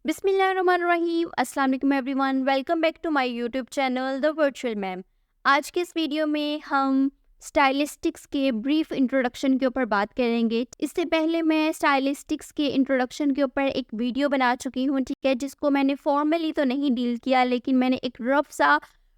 बिस्मिल्लाहिर्रहमानिर्रहीम। अस्सलाम वालेकुम everyone, welcome back to my YouTube channel the virtual ma'am. आज के इस वीडियो में हम स्टाइलिस्टिक्स के ब्रीफ इंट्रोडक्शन के ऊपर बात करेंगे। इससे पहले मैं स्टाइलिस्टिक्स के इंट्रोडक्शन के ऊपर एक वीडियो बना चुकी हूँ, ठीक है, जिसको मैंने फॉर्मली तो नहीं डील किया, लेकिन मैंने एक रफ सा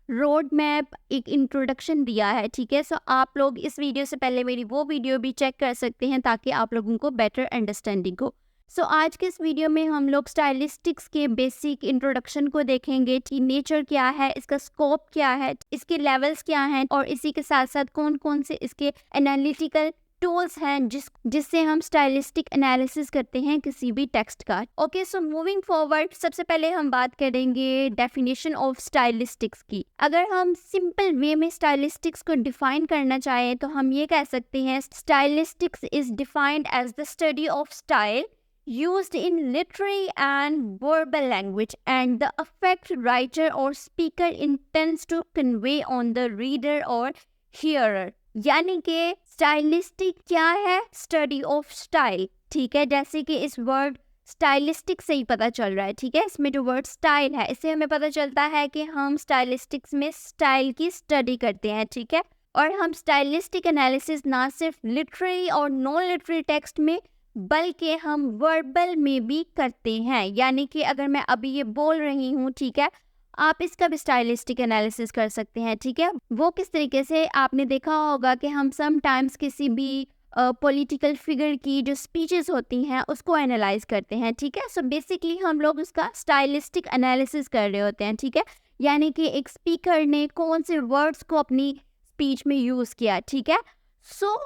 रोड मैप, एक इंट्रोडक्शन दिया है, ठीक है। सो आप लोग इस वीडियो से पहले मेरी वो वीडियो भी चेक कर सकते हैं ताकि आप लोगों को बेटर अंडरस्टैंडिंग हो। सो आज के इस वीडियो में हम लोग स्टाइलिस्टिक्स के बेसिक इंट्रोडक्शन को देखेंगे कि नेचर क्या है, इसका स्कोप क्या है, इसके लेवल्स क्या हैं, और इसी के साथ साथ कौन कौन से इसके एनालिटिकल टूल्स हैं जिससे हम स्टाइलिस्टिक एनालिसिस करते हैं किसी भी टेक्स्ट का। ओके, सो मूविंग फॉरवर्ड, सबसे पहले हम बात करेंगे डेफिनेशन ऑफ स्टाइलिस्टिक्स की। अगर हम सिंपल वे में स्टाइलिस्टिक्स को डिफाइन करना चाहें तो हम ये कह सकते हैं, stylistics is defined as the study of style used in literary and verbal language and the effect writer or speaker intends to convey on the reader or hearer। यानी कि स्टाइलिस्टिक क्या है? स्टडी ऑफ स्टाइल, ठीक है। जैसे कि इस word stylistic से ही पता चल रहा है, ठीक है, इसमें जो वर्ड स्टाइल है इससे हमें पता चलता है कि हम स्टाइलिस्टिक्स में स्टाइल की स्टडी करते हैं, ठीक है। और हम स्टाइलिस्टिक एनालिसिस ना सिर्फ लिटरेरी और नॉन लिटरेरी टेक्स्ट में बल्कि हम वर्बल में भी करते हैं। यानी कि अगर मैं अभी ये बोल रही हूँ, ठीक है, आप इसका भी स्टाइलिस्टिक एनालिसिस कर सकते हैं, ठीक है। वो किस तरीके से, आपने देखा होगा कि हम समटाइम्स किसी भी पॉलिटिकल फिगर की जो स्पीचेस होती हैं उसको एनालाइज करते हैं, ठीक है। सो बेसिकली हम लोग उसका स्टाइलिस्टिक एनालिसिस कर रहे होते हैं, ठीक है। यानी कि एक स्पीकर ने कौन से वर्ड्स को अपनी स्पीच में यूज़ किया, ठीक है। सो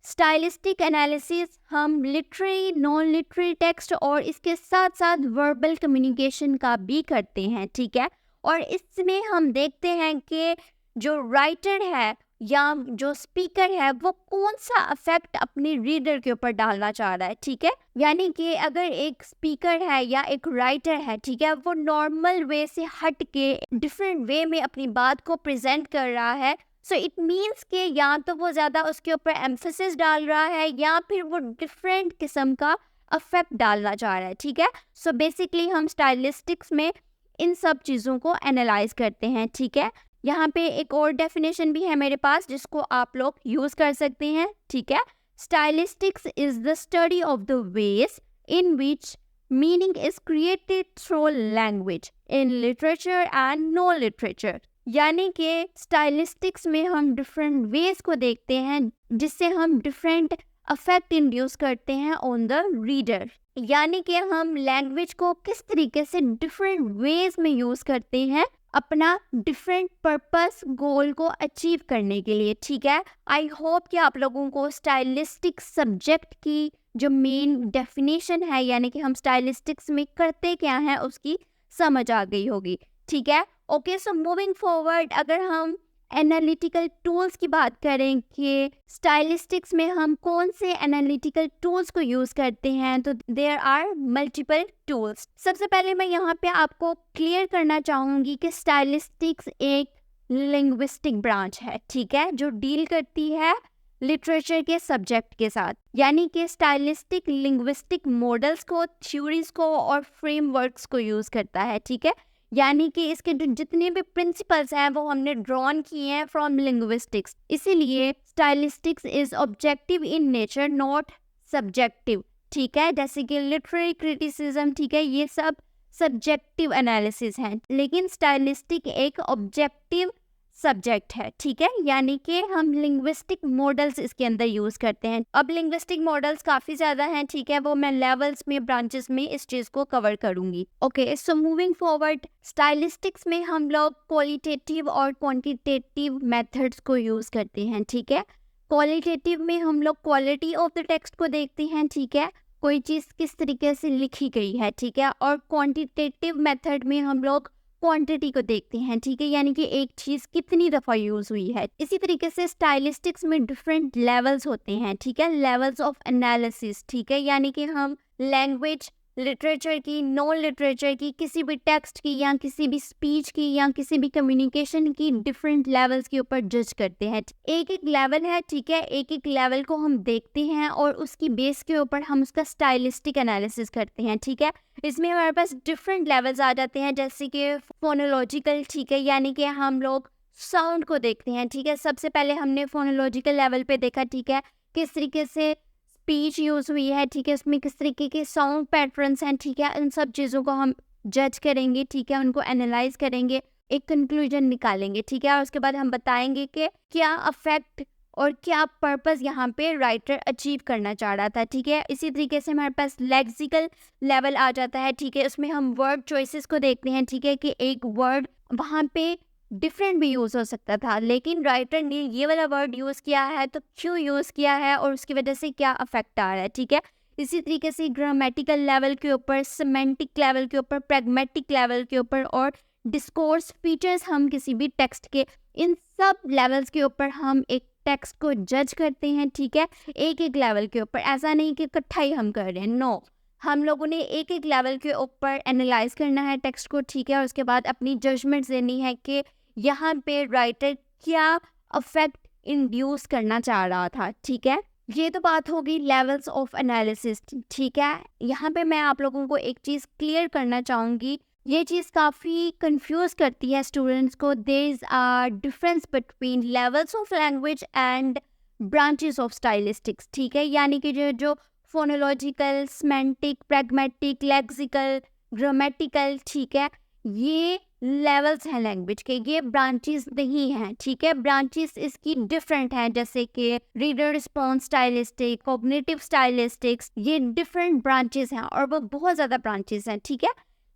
स्टाइलिस्टिक एनालिसिस हम लिटरेरी, नॉन लिटरेरी टेक्स्ट और इसके साथ साथ वर्बल कम्युनिकेशन का भी करते हैं, ठीक है। और इसमें हम देखते हैं कि जो राइटर है या जो स्पीकर है वो कौन सा इफेक्ट अपने रीडर के ऊपर डालना चाह रहा है, ठीक है। यानी कि अगर एक स्पीकर है या एक राइटर है, ठीक है, वो नॉर्मल वे से हट के डिफरेंट वे में अपनी बात को प्रेजेंट कर रहा है, सो इट मीन्स कि या तो वो ज़्यादा उसके ऊपर एम्फेसिस डाल रहा है या फिर वो डिफरेंट किस्म का अफेक्ट डालना चाह रहा है, ठीक है। सो बेसिकली हम स्टाइलिस्टिक्स में इन सब चीज़ों को एनालाइज करते हैं, ठीक है। यहाँ पे एक और डेफिनेशन भी है मेरे पास जिसको आप लोग यूज़ कर सकते हैं, ठीक है। Stylistics is the study of the ways in which meaning is created through language in literature and no literature. यानी कि स्टाइलिस्टिक्स में हम डिफरेंट वेज को देखते हैं जिससे हम डिफरेंट अफेक्ट इंड्यूस करते हैं ऑन द रीडर। यानी कि हम लैंग्वेज को किस तरीके से डिफरेंट वेज में यूज़ करते हैं अपना डिफरेंट पर्पस, गोल को अचीव करने के लिए, ठीक है। आई होप कि आप लोगों को स्टाइलिस्टिक सब्जेक्ट की जो मेन डेफिनेशन है, यानी कि हम स्टाइलिस्टिक्स में करते क्या हैं, उसकी समझ आ गई होगी, ठीक है। ओके, सो मूविंग फॉरवर्ड, अगर हम एनालिटिकल टूल्स की बात करें कि स्टाइलिस्टिक्स में हम कौन से एनालिटिकल टूल्स को यूज़ करते हैं, तो देयर आर मल्टीपल टूल्स। सबसे पहले मैं यहाँ पे आपको क्लियर करना चाहूँगी कि स्टाइलिस्टिक्स एक लिंग्विस्टिक ब्रांच है, ठीक है, जो डील करती है लिटरेचर के सब्जेक्ट के साथ। यानी कि स्टाइलिस्टिक लिंग्विस्टिक मॉडल्स को, थ्योरीज को और फ्रेमवर्क्स को यूज़ करता है, ठीक है। यानी कि इसके जो जितने भी प्रिंसिपल्स हैं वो हमने ड्रॉन किए हैं फ्रॉम लिंग्विस्टिक्स। इसीलिए stylistics is objective in nature, not subjective, ठीक है। जैसे कि लिटरेरी क्रिटिसिज्म, ठीक है, ये सब सब्जेक्टिव एनालिसिस हैं, लेकिन स्टाइलिस्टिक एक ऑब्जेक्टिव सब्जेक्ट है, ठीक है। यानी कि हम लिंग्विस्टिक मॉडल्स इसके अंदर यूज करते हैं। अब लिंग्विस्टिक मॉडल्स काफी ज्यादा हैं, ठीक है, वो मैं लेवल्स में, ब्रांचेस में इस चीज को कवर करूंगी। Okay, so moving forward, stylistics में हम लोग क्वालिटेटिव और क्वांटिटेटिव मेथड्स को यूज करते हैं, ठीक है। क्वालिटेटिव में हम लोग क्वालिटी ऑफ द टेक्स्ट को देखते हैं, ठीक है, कोई चीज किस तरीके से लिखी गई है, ठीक है। और क्वांटिटेटिव मेथड में हम लोग क्वांटिटी को देखते हैं, ठीक है, यानी कि एक चीज़ कितनी दफ़ा यूज़ हुई है। इसी तरीके से स्टाइलिस्टिक्स में डिफरेंट लेवल्स होते हैं, ठीक है, लेवल्स ऑफ एनालिसिस, ठीक है। यानी कि हम लैंग्वेज लिटरेचर की, नॉन लिटरेचर की, किसी भी टेक्स्ट की या किसी भी स्पीच की या किसी भी कम्युनिकेशन की डिफरेंट लेवल्स के ऊपर जज करते हैं। एक एक लेवल है, ठीक है, एक एक लेवल को हम देखते हैं और उसकी बेस के ऊपर हम उसका स्टाइलिस्टिक एनालिसिस करते हैं, ठीक है। इसमें हमारे पास डिफरेंट लेवल्स आ जाते हैं, जैसे कि फोनोलॉजिकल, ठीक है, यानी कि हम लोग साउंड को देखते हैं, ठीक है। सबसे पहले हमने फोनोलॉजिकल लेवल पे देखा, ठीक है, किस तरीके से स्पीच यूज़ हुई है, ठीक है, उसमें किस तरीके के साउंड पैटर्न्स हैं, ठीक है। इन सब चीज़ों को हम जज करेंगे, ठीक है, उनको एनालाइज करेंगे, एक कंक्लूजन निकालेंगे, ठीक है। और उसके बाद हम बताएंगे कि क्या अफेक्ट और क्या पर्पस यहाँ पे राइटर अचीव करना चाह रहा था, ठीक है। इसी तरीके से हमारे पास लेक्सिकल लेवल आ जाता है, ठीक है। उसमें हम वर्ड चॉइसेस को देखते हैं, ठीक है, कि एक वर्ड वहाँ पे डिफरेंट भी यूज़ हो सकता था, लेकिन राइटर ने ये वाला वर्ड यूज़ किया है तो क्यों यूज़ किया है और उसकी वजह से क्या अफेक्ट आ रहा है, ठीक है। इसी तरीके से ग्रामेटिकल लेवल के ऊपर, सिमेंटिक लेवल के ऊपर, प्रैग्मेटिक लेवल के ऊपर और डिस्कोर्स फीचर्स, हम किसी भी टेक्स्ट के इन सब लेवल्स के ऊपर हम एक टेक्स्ट को जज करते हैं, ठीक है, एक एक लेवल के ऊपर। ऐसा नहीं कि इकट्ठा ही हम कर रहे हैं, नो, हम लोगों ने एक एक लेवल के ऊपर एनालाइज करना है टेक्स्ट को, ठीक है, और उसके बाद अपनी जजमेंट्स देनी है कि यहाँ पे राइटर क्या अफेक्ट इंड्यूस करना चाह रहा था, ठीक है। ये तो बात होगी लेवल्स ऑफ एनालिसिस, ठीक है। यहाँ पे मैं आप लोगों को एक चीज़ क्लियर करना चाहूँगी, ये चीज़ काफ़ी कंफ्यूज करती है स्टूडेंट्स को। There is a difference between levels of language and branches of stylistics, ठीक है, यानी कि जो जो phonological, semantic, pragmatic, lexical, grammatical, ठीक है, ये लेवल्स हैं लैंग्वेज के, ये ब्रांचेस नहीं हैं, ठीक है। ब्रांचेस इसकी डिफरेंट हैं, जैसे कि reader response stylistic, cognitive stylistics, ये डिफरेंट ब्रांचेस हैं और वो बहुत ज़्यादा ब्रांचेस हैं, ठीक है।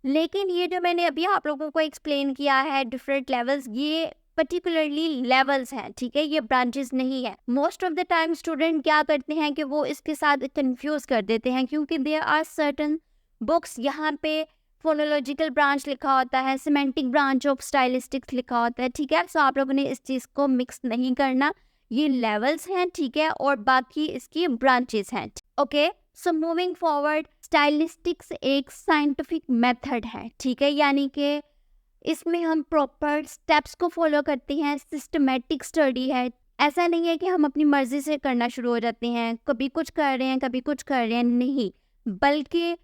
लेकिन ये जो मैंने अभी आप लोगों को एक्सप्लेन किया है डिफरेंट लेवल्स, ये पर्टिकुलरली लेवल्स हैं, ठीक है, ये ब्रांचेस नहीं है। Most of the time student क्या करते हैं कि वो इसके साथ कंफ्यूज कर देते हैं, क्योंकि देयर आर सर्टन बुक्स यहाँ पे फोनोलॉजिकल ब्रांच लिखा होता है, सिमेंटिक ब्रांच ऑफ स्टाइलिस्टिक्स लिखा होता है, ठीक है। सो आप लोगों ने इस चीज़ को मिक्स नहीं करना, ये लेवल्स हैं, ठीक है, और बाकी इसकी ब्रांचेस हैं, okay. So moving forward, stylistics एक साइंटिफिक मेथड है, ठीक है, यानी कि इसमें हम प्रॉपर स्टेप्स को फॉलो करते हैं, सिस्टमेटिक स्टडी है। ऐसा नहीं है कि हम अपनी मर्जी से करना शुरू हो जाते हैं, कभी कुछ कर रहे हैं कभी कुछ कर रहे हैं, नहीं, बल्कि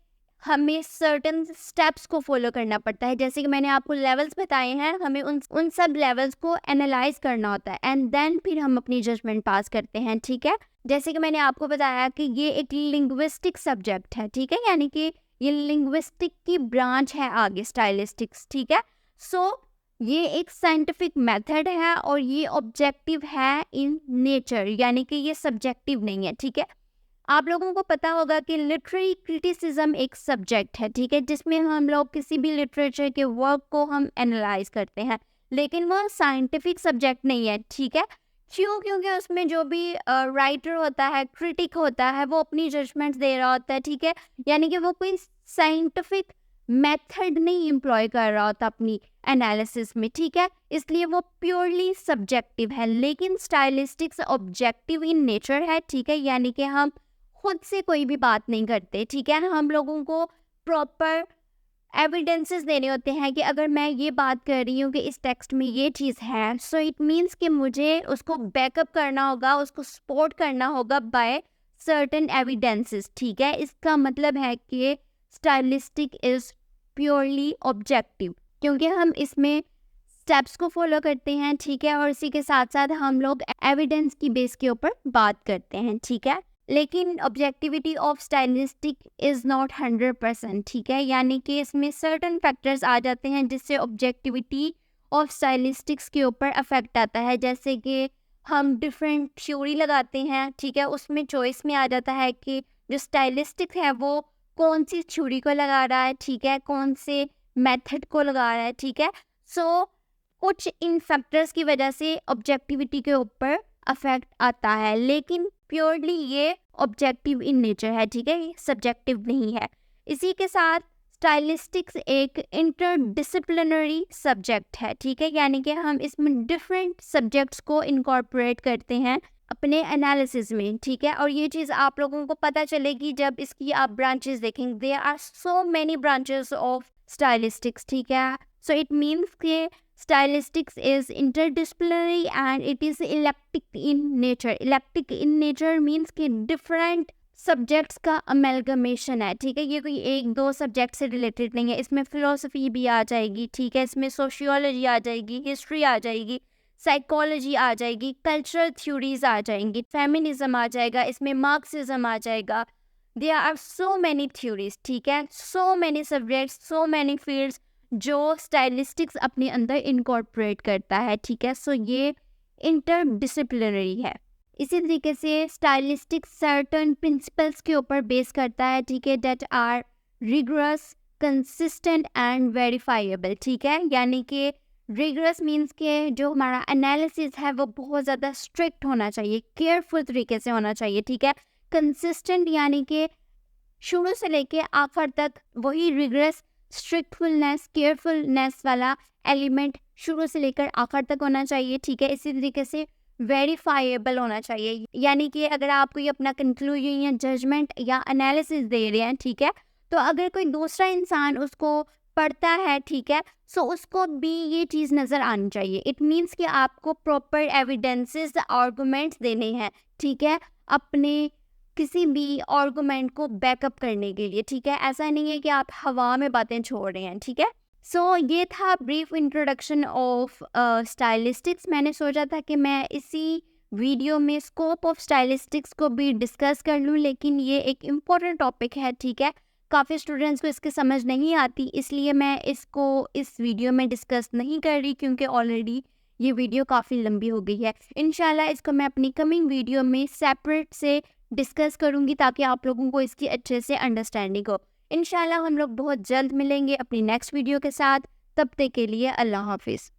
हमें सर्टन स्टेप्स को फॉलो करना पड़ता है। जैसे कि मैंने आपको लेवल्स बताए हैं, हमें उन सब लेवल्स को एनालाइज करना होता है एंड देन फिर हम अपनी जजमेंट पास करते हैं, ठीक है। जैसे कि मैंने आपको बताया कि ये एक लिंग्विस्टिक सब्जेक्ट है, ठीक है, यानी कि ये लिंग्विस्टिक की ब्रांच है आगे स्टाइलिस्टिक्स, ठीक है। सो ये एक साइंटिफिक मेथड है और ये ऑब्जेक्टिव है इन नेचर, यानी कि ये सब्जेक्टिव नहीं है, ठीक है। आप लोगों को पता होगा कि लिटरेरी क्रिटिसिज्म एक सब्जेक्ट है, ठीक है, जिसमें हम लोग किसी भी लिटरेचर के वर्क को हम एनालाइज करते हैं, लेकिन वो साइंटिफिक सब्जेक्ट नहीं है, ठीक है। क्यों? क्योंकि उसमें जो भी राइटर होता है, क्रिटिक होता है, वो अपनी जजमेंट्स दे रहा होता है, ठीक है, यानी कि वो कोई साइंटिफिक मेथड नहीं एम्प्लॉय कर रहा होता अपनी एनालिसिस में, ठीक है, इसलिए वो प्योरली सब्जेक्टिव है। लेकिन स्टाइलिस्टिक्स ऑब्जेक्टिव इन नेचर है, ठीक है, यानी कि हम खुद से कोई भी बात नहीं करते, ठीक है, हम लोगों को प्रॉपर एविडेंसेस देने होते हैं कि अगर मैं ये बात कर रही हूँ कि इस टेक्स्ट में ये चीज़ है, सो इट मीन्स कि मुझे उसको बैकअप करना होगा, उसको सपोर्ट करना होगा बाय सर्टेन एविडेंसेस, ठीक है। इसका मतलब है कि स्टाइलिस्टिक इज प्योरली ऑब्जेक्टिव, क्योंकि हम इसमें स्टेप्स को फॉलो करते हैं, ठीक है, और इसी के साथ साथ हम लोग एविडेंस की बेस के ऊपर बात करते हैं, ठीक है। लेकिन objectivity of stylistic is not 100%, ठीक है, यानी कि इसमें सर्टन फैक्टर्स आ जाते हैं जिससे ऑब्जेक्टिविटी ऑफ स्टाइलिस्टिक्स के ऊपर अफेक्ट आता है। जैसे कि हम डिफरेंट थ्योरी लगाते हैं, ठीक है, उसमें चॉइस में आ जाता है कि जो स्टाइलिस्टिक है वो कौन सी थ्योरी को लगा रहा है, ठीक है, कौन से मेथड को लगा रहा है, ठीक है। सो कुछ इन फैक्टर्स की वजह से ऑब्जेक्टिविटी के ऊपर अफेक्ट आता है, लेकिन प्योरली ये ऑब्जेक्टिव इन नेचर है, ठीक है, सब्जेक्टिव नहीं है। इसी के साथ स्टाइलिस्टिक्स एक इंटरडिसिप्लिनरी सब्जेक्ट है, ठीक है, यानी कि हम इसमें डिफरेंट सब्जेक्ट्स को इनकॉर्पोरेट करते हैं अपने एनालिसिस में, ठीक है। और ये चीज़ आप लोगों को पता चलेगी जब इसकी आप ब्रांचेस देखेंगे। There are so many branches of stylistics, ठीक है। सो इट मीन्स कि stylistics is interdisciplinary and it is eclectic in nature. Eclectic in nature means कि डिफरेंट सब्जेक्ट्स का अमेलगमेशन है, ठीक है। ये कोई एक दो सब्जेक्ट से रिलेटेड नहीं है। इसमें फ़िलोसफी भी आ जाएगी, ठीक है। इसमें सोशियोलॉजी आ जाएगी, हिस्ट्री आ जाएगी, साइकोलॉजी आ जाएगी, कल्चरल थ्योरीज आ जाएंगी, फेमिनिज्म आ जाएगा, इसमें मार्क्सिज्म आ जाएगा। There are so many theories, ठीक है। So many subjects, so many fields जो स्टाइलिस्टिक्स अपने अंदर इनकॉर्पोरेट करता है, ठीक है। सो ये इंटरडिसिप्लिनरी है। इसी तरीके से स्टाइलिस्टिक्स सर्टन प्रिंसिपल्स के ऊपर बेस करता है, ठीक है, that are rigorous, consistent and verifiable, ठीक है। यानी कि रिगरस मीन्स के जो हमारा एनालिसिस है वो बहुत ज़्यादा स्ट्रिक्ट होना चाहिए, केयरफुल तरीके से होना चाहिए, ठीक है। कंसिस्टेंट यानी कि शुरू से लेके आखिर तक वही रिगरस, स्ट्रिक्टफुलनेस, केयरफुलनेस वाला एलिमेंट शुरू से लेकर आखिर तक होना चाहिए, ठीक है। इसी तरीके से वेरीफाइएबल होना चाहिए, यानी कि अगर आप कोई अपना कंक्लूजन या जजमेंट या एनालिसिस दे रहे हैं, ठीक है, तो अगर कोई दूसरा इंसान उसको पढ़ता है, ठीक है, सो उसको भी ये चीज़ नज़र आनी चाहिए। इट मीन्स कि आपको प्रॉपर एविडेंसेस, आर्गूमेंट्स देने हैं, ठीक है, अपने किसी भी आर्गूमेंट को बैकअप करने के लिए, ठीक है। ऐसा नहीं है कि आप हवा में बातें छोड़ रहे हैं, ठीक है। सो ये था ब्रीफ इंट्रोडक्शन ऑफ स्टाइलिस्टिक्स। मैंने सोचा था कि मैं इसी वीडियो में स्कोप ऑफ स्टाइलिस्टिक्स को भी डिस्कस कर लूँ, लेकिन ये एक इम्पॉर्टेंट टॉपिक है, ठीक है। काफ़ी स्टूडेंट्स को इसकी समझ नहीं आती, इसलिए मैं इसको इस वीडियो में डिस्कस नहीं कर रही, क्योंकि ऑलरेडी ये वीडियो काफ़ी लंबी हो गई है। इंशाल्लाह इसको मैं अपनी कमिंग वीडियो में सेपरेट से डिस्कस करूँगी ताकि आप लोगों को इसकी अच्छे से अंडरस्टैंडिंग हो। इंशाल्लाह हम लोग बहुत जल्द मिलेंगे अपनी नेक्स्ट वीडियो के साथ। तब तक के लिए अल्लाह हाफिज़।